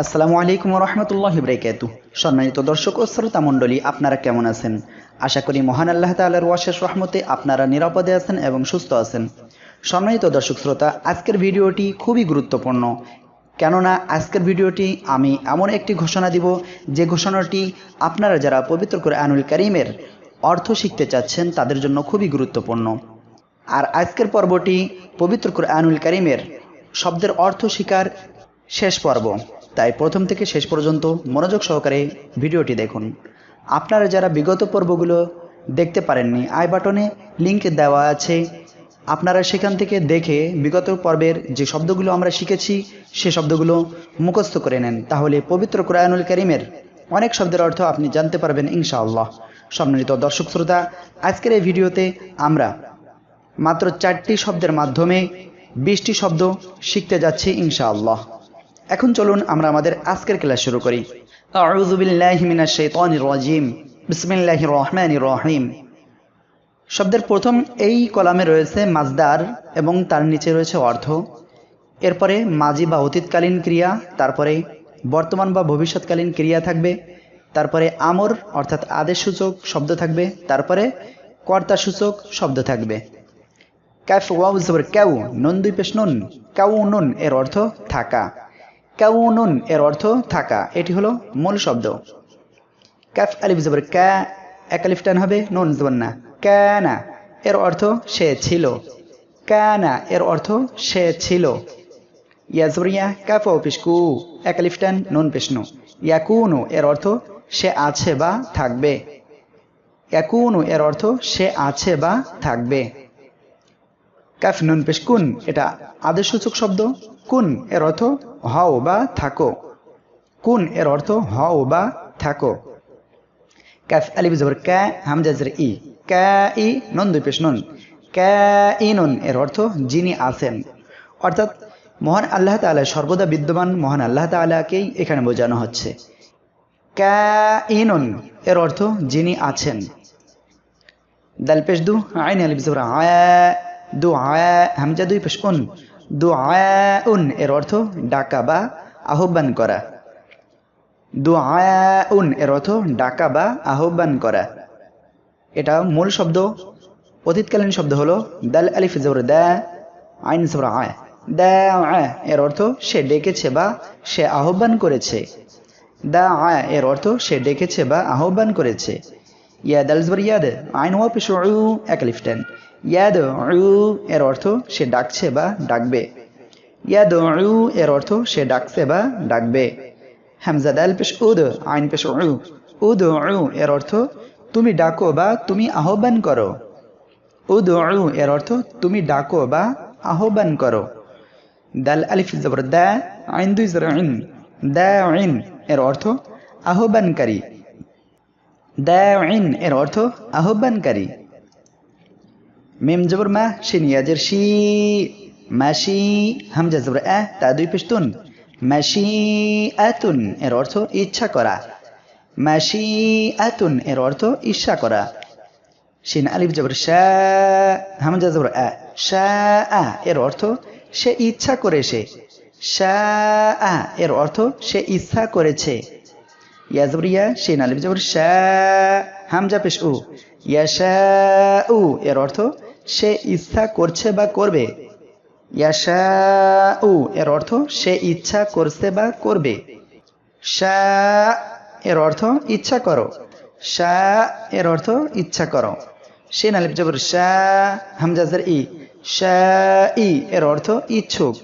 আসসালামু আলাইকুম রহমতুল্লাহি বারাকাতুহু। সম্মানিত দর্শক ও শ্রোতা মণ্ডলী, আপনারা কেমন আছেন? আশা করি মহান আল্লাহ তাআলার অশেষ রহমতে আপনারা নিরাপদে আছেন এবং সুস্থ আছেন। সম্মানিত দর্শক শ্রোতা, আজকের ভিডিওটি খুবই গুরুত্বপূর্ণ, কেননা আজকের ভিডিওটি আমি এমন একটি ঘোষণা দিব যে ঘোষণাটি আপনারা যারা পবিত্র কোরআনুল কারীমের অর্থ শিখতে চাচ্ছেন তাদের জন্য খুবই গুরুত্বপূর্ণ। আর আজকের পর্বটি পবিত্র কোরআনুল কারীমের শব্দের অর্থ শিকার শেষ পর্ব, তাই প্রথম থেকে শেষ পর্যন্ত মনোযোগ সহকারে ভিডিওটি দেখুন। আপনারা যারা বিগত পর্বগুলো দেখতে পারেননি, আই বাটনে লিংক দেওয়া আছে, আপনারা সেখান থেকে দেখে বিগত পর্বের যে শব্দগুলো আমরা শিখেছি সে শব্দগুলো মুখস্থ করে নেন, তাহলে পবিত্র কোরআনুল কারীমের অনেক শব্দের অর্থ আপনি জানতে পারবেন ইনশাআল্লাহ। সম্মানিত দর্শক শ্রোতা, আজকের এই ভিডিওতে আমরা মাত্র 4টি শব্দের মাধ্যমে 20টি শব্দ শিখতে যাচ্ছি ইনশাআল্লাহ। এখন চলুন আমরা আমাদের আজকের ক্লাস শুরু করি। আউযু বিল্লাহি মিনাশ শাইতানির রাজিম। বিসমিল্লাহির রহমানির রহিম। শব্দের প্রথম এই কলামে রয়েছে মাজদার এবং তার নিচে রয়েছে অর্থ, এরপরে মাজি বা অতীতকালীন ক্রিয়া, তারপরে বর্তমান বা ভবিষ্যৎকালীন ক্রিয়া থাকবে, তারপরে আমর অর্থাৎ আদেশসূচক শব্দ থাকবে, তারপরে কর্তাসূচক শব্দ থাকবে। কাফ ওয়াও জবর কাউ, নুন দুই পেশ নুন, কাউনুন এর অর্থ থাকা। কাউনুন এর অর্থ থাকা, এটি হলো মূল শব্দ। কাফ আলিফ জবর কা, এক আলিফ টান হবে, নুন জবর না, কানা এর অর্থ সে ছিল। কানা এর অর্থ সে ছিল। ইয়া জবর ইয়া, কাফ ওয়াও পেশ কু, এক আলিফ টান, নুন পেশ নু। ইয়াকুনু এর অর্থ সে আছে বা থাকবে। ইয়াকুনু এর অর্থ সে আছে বা থাকবে। কাফ নুন পেশ কুন, এটা আদেশসূচক শব্দ। কুন এর অর্থ হও বা থাকো। কুন এর অর্থ হও বা থাকো। কাফ আলিফ জবর কা, হামজা জের ই, কা ই, নুন দুই পেশ নুন, কা ইনুন এর অর্থ যিনি আছেন, অর্থাৎ মহান আল্লাহ তাআলা সর্বদা বিদ্যমান মহান আল্লাহ তাআলাকেই এখানে বোঝানো হচ্ছে। কা ইনুন এর অর্থ যিনি আছেন। দাল পেশ দু, আইন আলিফ জবর আ, দুআ, হামজা দুই পেশ উন, দুআউন এর অর্থ ডাকা বা আহ্বান করা। দুআউন এর অর্থ ডাকা বা আহ্বান করা। এটা মূল শব্দ। অতীতকালীন শব্দ হলো দাল আলিফ জবর দা, আইন জবর আ, দাআ এর অর্থ সে ডেকেছে বা সে আহ্বান করেছে। দাআ এর অর্থ সে ডেকেছে বা আহ্বান করেছে। ইয়া দাল জবর ইয়াদ, আইন ওয়া পেশ উ, এক আলিফ টান, ইয়াদ উ এর অর্থ সে ডাকছে বা ডাকবে। ইয়াদ উ এর অর্থ সে ডাকছে বা ডাকবে। হামজা দাল পেশ উদ, আইন পেশ উ, উদ উ এর অর্থ তুমি ডাকো বা তুমি আহ্বান করো। উদ উ এর অর্থ তুমি ডাকো বা আহ্বান করো। দাল আলিফ জবর দা, আইন দুই জবর ইন, দাইন এর অর্থ আহ্বানকারী। দাইন এর অর্থ আহ্বানকারী। মিম জবর মা, শিন ইয়াজের শি, মাশি, হামজা জবর আ, তা দুই পেশ তুন, মাশিআতুন এর অর্থ ইচ্ছা করা। মাশিআতুন এর অর্থ ইচ্ছা করা। শিন আলিফ জবর শা, হামজা জবর আ, শাআ এর অর্থ সে ইচ্ছা করেছে। শাআ এর অর্থ সে ইচ্ছা করেছে। ইয়া জবর ইয়া, শিন আলিফ জবর শা, হামজা পেশ উ, ইয়াশাউ এর অর্থ সে ইচ্ছা করছে বা করবে। ইয়াশাউ এর অর্থ সে ইচ্ছা করছে বা করবে। শা এর অর্থ ইচ্ছা করো। শা এর অর্থ ইচ্ছা করো। শিন আলিফ জবর শা, হামজা জের ই, শাই এর অর্থ ইচ্ছুক।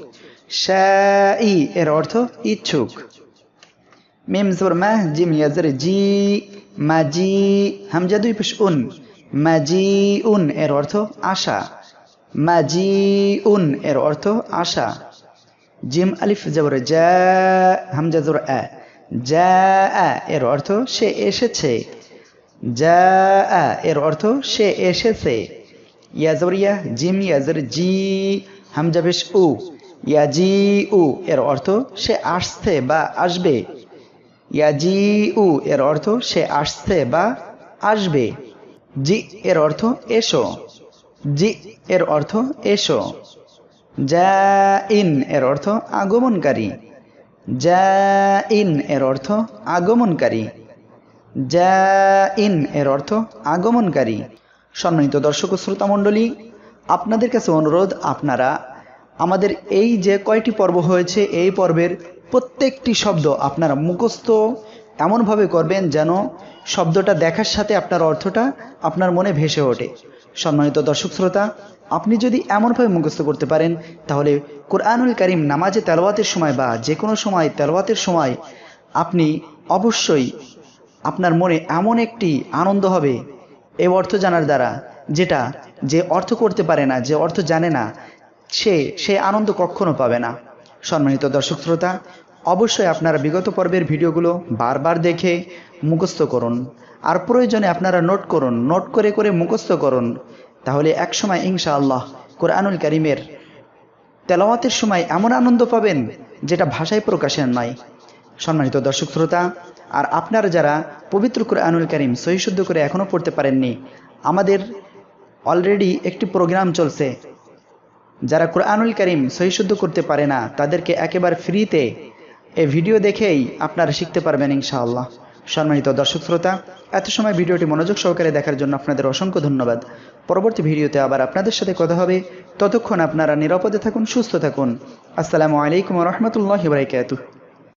শাই এর অর্থ ইচ্ছুক। মিম জবর মা, জিম ইয়াজের জি, মাজি, হামজা দুই পেশ উন, মাজিউন এর অর্থ আশা। মাজিউন এর অর্থ আশা। জিম আলিফ জবর জা, হামজা জবর আ, জাআ এর অর্থ সে এসেছে। জাআ এর অর্থ সে এসেছে। ইয়া জবর ইয়া, জিম ইয়াজের জি, হামজা পেশ উ, ইয়াজিউ এর অর্থ সে আসছে বা আসবে। ইয়াজিউ এর অর্থ সে আসছে বা আসবে। জি এর অর্থ এসো। জি এর অর্থ এসো। জাইন এর অর্থ আগমনকারী। জাইন এর অর্থ আগমনকারী, জাইন এর অর্থ আগমনকারী। সম্মানিত দর্শক ও শ্রোতা মণ্ডলী, আপনাদের কাছে অনুরোধ, আপনারা আমাদের এই যে কয়টি পর্ব হয়েছে এই পর্বের প্রত্যেকটি শব্দ আপনারা মুখস্থ এমনভাবে করবেন যেন শব্দটা দেখার সাথে আপনার অর্থটা আপনার মনে ভেসে ওঠে। সম্মানিত দর্শক শ্রোতা, আপনি যদি এমনভাবে মুখস্থ করতে পারেন তাহলে কোরআনুল কারীম নামাজে তেলাওয়াতের সময় বা যে কোনো সময় তেলাওয়াতের সময় আপনি অবশ্যই আপনার মনে এমন একটি আনন্দ হবে এই অর্থ জানার দ্বারা, যেটা যে অর্থ করতে পারে না, যে অর্থ জানে না, সে আনন্দ কখনো পাবে না। সম্মানিত দর্শক শ্রোতা, অবশ্যই আপনারা বিগত পর্বের ভিডিওগুলো বারবার দেখে মুখস্থ করুন, আর প্রয়োজনে আপনারা নোট করুন, নোট করে করে মুখস্থ করুন। তাহলে একসময় ইনশাআল্লাহ কোরআনুল কারীমের তেলাওয়াতের সময় এমন আনন্দ পাবেন যেটা ভাষায় প্রকাশের নয়। সম্মানিত দর্শক শ্রোতা, আর আপনারা যারা পবিত্র কোরআনুল কারীম সহিহ শুদ্ধ করে এখনও পড়তে পারেননি, আমাদের অলরেডি একটি প্রোগ্রাম চলছে। যারা কোরআনুল কারীম সহিহ শুদ্ধ করতে পারে না তাদেরকে একেবারে ফ্রিতে এই ভিডিও দেখেই আপনারা শিখতে পারবেন ইনশাআল্লাহ। সম্মানিত দর্শক শ্রোতা, এত সময় ভিডিওটি মনোযোগ সহকারে দেখার জন্য আপনাদের অসংখ্য ধন্যবাদ। পরবর্তী ভিডিওতে আবার আপনাদের সাথে কথা হবে। ততক্ষণ আপনারা নিরাপদে থাকুন, সুস্থ থাকুন। আসসালামু আলাইকুম ওয়া রাহমাতুল্লাহি ওয়া বারাকাতুহু।